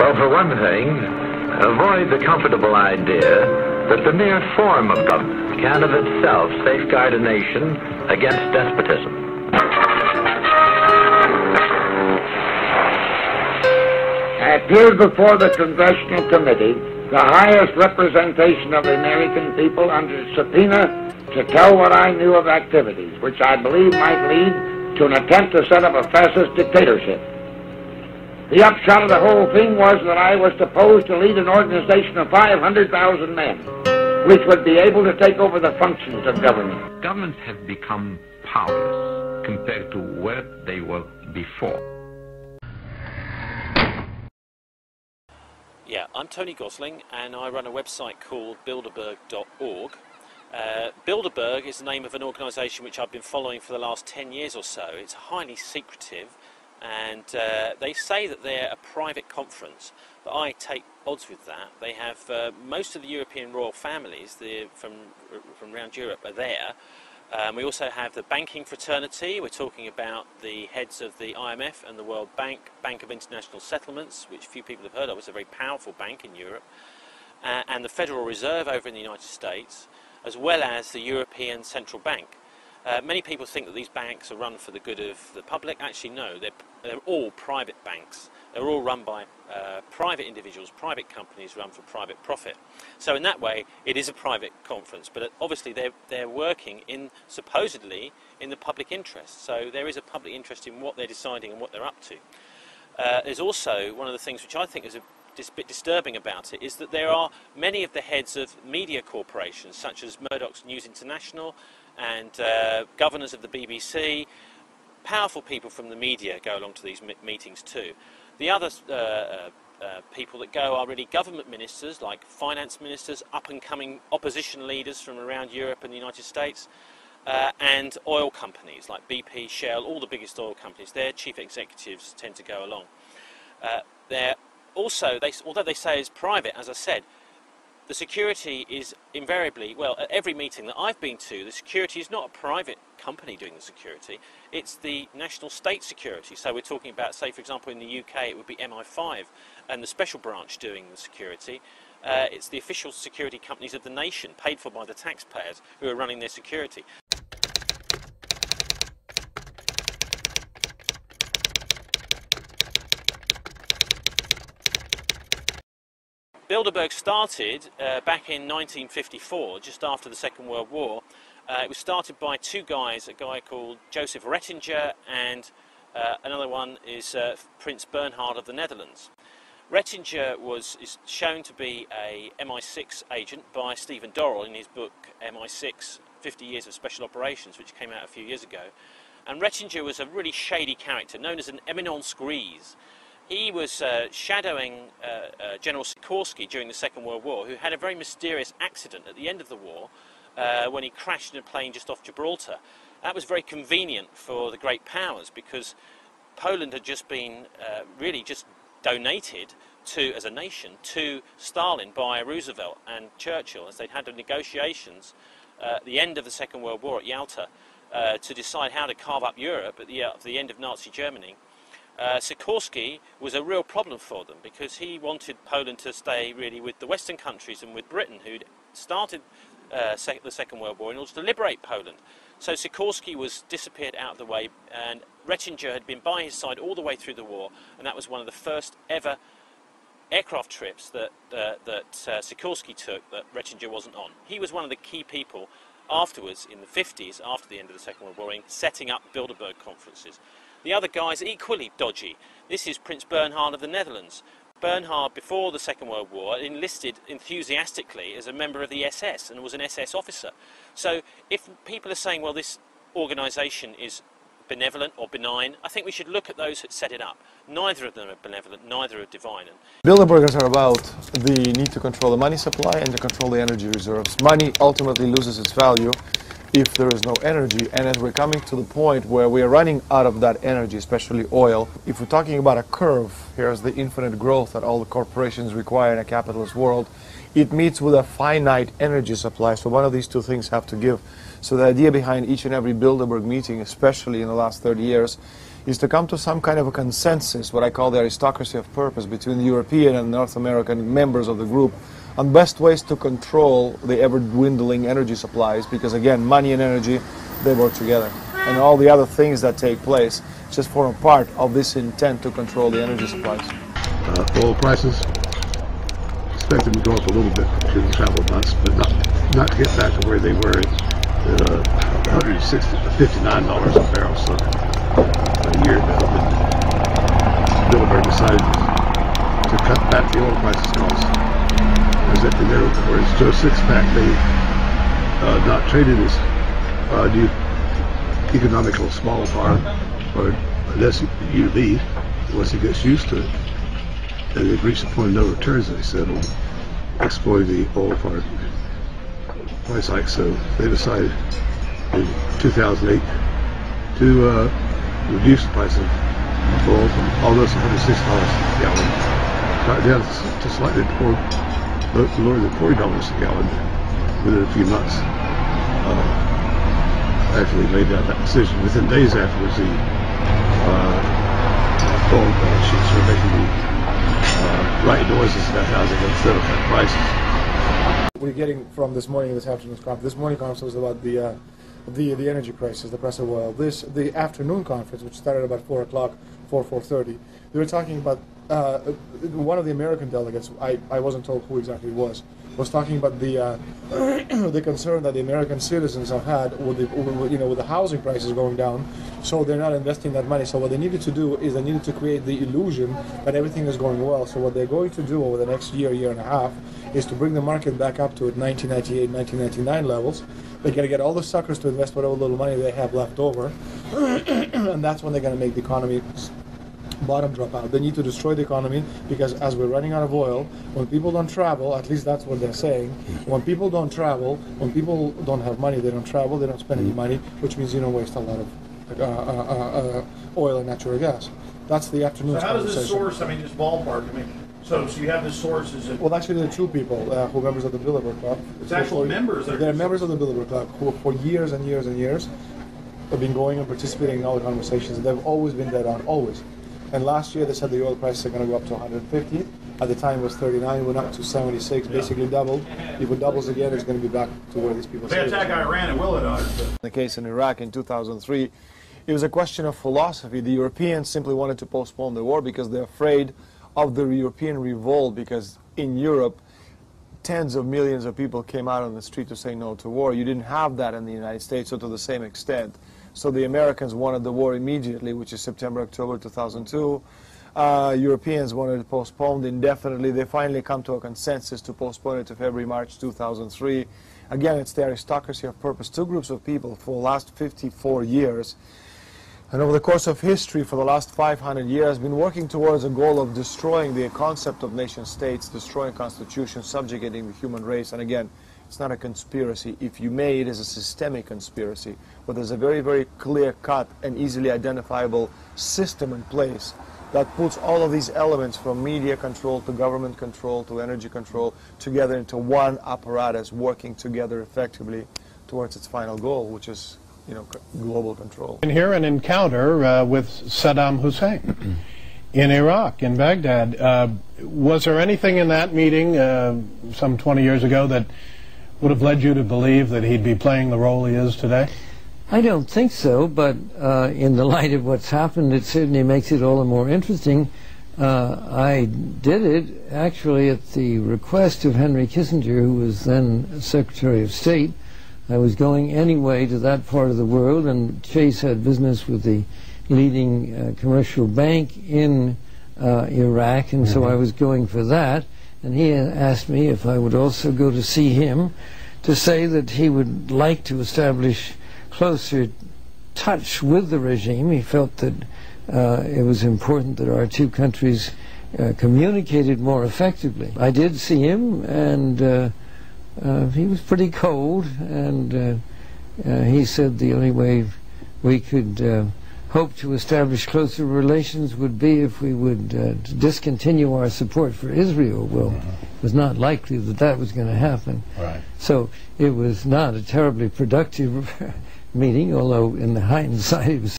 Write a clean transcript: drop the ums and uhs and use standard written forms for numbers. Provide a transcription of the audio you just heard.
Well, for one thing, avoid the comfortable idea that the mere form of government can of itself safeguard a nation against despotism. I appeared before the Congressional Committee, the highest representation of the American people, under subpoena to tell what I knew of activities which I believe might lead to an attempt to set up a fascist dictatorship. The upshot of the whole thing was that I was supposed to lead an organization of 500,000 men, which would be able to take over the functions of government. Governments have become powerless compared to where they were before. Yeah, I'm Tony Gosling and I run a website called Bilderberg.org. Bilderberg is the name of an organisation which I've been following for the last 10 years or so. It's highly secretive and they say that they're a private conference, but I take odds with that. They have most of the European royal families from around Europe are there. We also have the banking fraternity. We're talking about the heads of the IMF and the World Bank, Bank of International Settlements, which few people have heard of. It's a very powerful bank in Europe, and the Federal Reserve over in the United States, as well as the European Central Bank. Many people think that these banks are run for the good of the public. Actually, no, they're all private banks. They're all run by private individuals, private companies run for private profit. So in that way, it is a private conference, but obviously they're working supposedly in the public interest. So there is a public interest in what they're deciding and what they're up to. There's also one of the things which I think is a bit disturbing about it, is that there are many of the heads of media corporations, such as Murdoch's News International and governors of the BBC. Powerful people from the media go along to these meetings too. The other people that go are really government ministers, like finance ministers, up-and-coming opposition leaders from around Europe and the United States, and oil companies like BP, Shell, all the biggest oil companies. Their chief executives tend to go along. Although they say it's private, as I said, the security is invariably, well, at every meeting that I've been to, the security is not a private company doing the security, it's the national state security. So we're talking about, say, for example, in the UK, it would be MI5 and the special branch doing the security. It's the official security companies of the nation, paid for by the taxpayers, who are running their security. Bilderberg started back in 1954, just after the Second World War. It was started by two guys, a guy called Joseph Rettinger and another one is Prince Bernhard of the Netherlands. Rettinger is shown to be a MI6 agent by Stephen Dorrell in his book MI6, 50 Years of Special Operations, which came out a few years ago. And Rettinger was a really shady character, known as an eminence grise. He was shadowing General Sikorsky during the Second World War, who had a very mysterious accident at the end of the war when he crashed in a plane just off Gibraltar. That was very convenient for the great powers because Poland had just been really just donated to, as a nation, to Stalin by Roosevelt and Churchill, as they'd had the negotiations at the end of the Second World War at Yalta to decide how to carve up Europe at the end of Nazi Germany. Sikorsky was a real problem for them because he wanted Poland to stay really with the Western countries and with Britain, who'd started the Second World War in order to liberate Poland. So Sikorsky was disappeared out of the way, and Rettinger had been by his side all the way through the war, and that was one of the first ever aircraft trips that Sikorsky took that Rettinger wasn't on. He was one of the key people afterwards, in the 50s, after the end of the Second World War, in setting up Bilderberg conferences. The other guys are equally dodgy. This is Prince Bernhard of the Netherlands. Bernhard, before the Second World War, enlisted enthusiastically as a member of the SS and was an SS officer. So if people are saying, well, this organisation is benevolent or benign, I think we should look at those that set it up. Neither of them are benevolent, neither are divine. Bilderbergers are about the need to control the money supply and to control the energy reserves. Money ultimately loses its value if there is no energy, and as we're coming to the point where we are running out of that energy, especially oil, if we're talking about a curve, here's the infinite growth that all the corporations require in a capitalist world, it meets with a finite energy supply, so one of these two things have to give. So the idea behind each and every Bilderberg meeting, especially in the last 30 years, is to come to some kind of a consensus, what I call the aristocracy of purpose, between the European and North American members of the group on best ways to control the ever-dwindling energy supplies, because again, money and energy, they work together. And all the other things that take place just form a part of this intent to control the energy supplies. Oil prices, expect them to go up a little bit during the travel months, but not to get back to where they were at $59 a barrel. So a year ago, Bilderberg decided to cut back the oil prices cost. Whereas Joe Sixpack, they not traded as new economical small farm or an SUV once he gets used to it. And they've reached a point of no returns, they said, on exploiting the oil price hike. So they decided in 2008 to reduce the price of oil from almost $106 a gallon down to slightly lower than $40 a gallon within a few months. After they made that decision, within days afterwards, the oil balance sheets were making the right noises about how they're going to set up that prices. We're getting from this afternoon's conference. This morning conference was about the energy crisis, the price of oil. The afternoon conference, which started about 4 o'clock, 4:30, they were talking about one of the American delegates. I wasn't told who exactly it was talking about the the concern that the American citizens have had with the housing prices going down, so they're not investing that money. So what they needed to do is they needed to create the illusion that everything is going well. So what they're going to do over the next year and a half is to bring the market back up to 1998, 1999 levels. They're going to get all the suckers to invest whatever little money they have left over, and that's when they're going to make the economy bottom drop out. They need to destroy the economy, because as we're running out of oil, when people don't travel, at least that's what they're saying, when people don't travel, when people don't have money, they don't travel, they don't spend any money, which means you don't waste a lot of oil and natural gas. That's the afternoon. So how does this source, just ballpark, so you have this source, is it? Well, actually, there are two people who are members of the Bilderberg Club. It's actual members. They're members of the Bilderberg Club who for years and years and years have been going and participating in all the conversations. They've always been dead on, always. And last year they said the oil prices are going to go up to 150. At the time it was 39, went up to 76, basically doubled. If it doubles again, it's going to be back to where these people say. They attack Iran, it will it? In the case in Iraq in 2003, it was a question of philosophy. The Europeans simply wanted to postpone the war because they're afraid of the European revolt, because in Europe, tens of millions of people came out on the street to say no to war. You didn't have that in the United States, so to the same extent. So the Americans wanted the war immediately, which is September, October 2002. Europeans wanted it postponed indefinitely. They finally come to a consensus to postpone it to February, March 2003. Again, it's the aristocracy of purpose. Two groups of people for the last 54 years, and over the course of history for the last 500 years, been working towards a goal of destroying the concept of nation states, destroying constitutions, subjugating the human race. And again, it's not a conspiracy. If you may, it is a systemic conspiracy, but there's a very, very clear-cut and easily identifiable system in place that puts all of these elements, from media control to government control to energy control, together into one apparatus, working together effectively towards its final goal, which is, global control. And here an encounter with Saddam Hussein in Iraq, in Baghdad. Was there anything in that meeting some 20 years ago that would have led you to believe that he'd be playing the role he is today? I don't think so, but in the light of what's happened, it certainly makes it all the more interesting. I did it actually at the request of Henry Kissinger, who was then Secretary of State. I was going anyway to that part of the world, and Chase had business with the leading commercial bank in Iraq, and so I was going for that. And he asked me if I would also go to see him to say that he would like to establish closer touch with the regime. He felt that it was important that our two countries communicated more effectively. I did see him, and he was pretty cold, and he said the only way we could hope to establish closer relations would be if we would discontinue our support for Israel. Well, it was not likely that that was going to happen. Right. So it was not a terribly productive meeting, although in the hindsight it was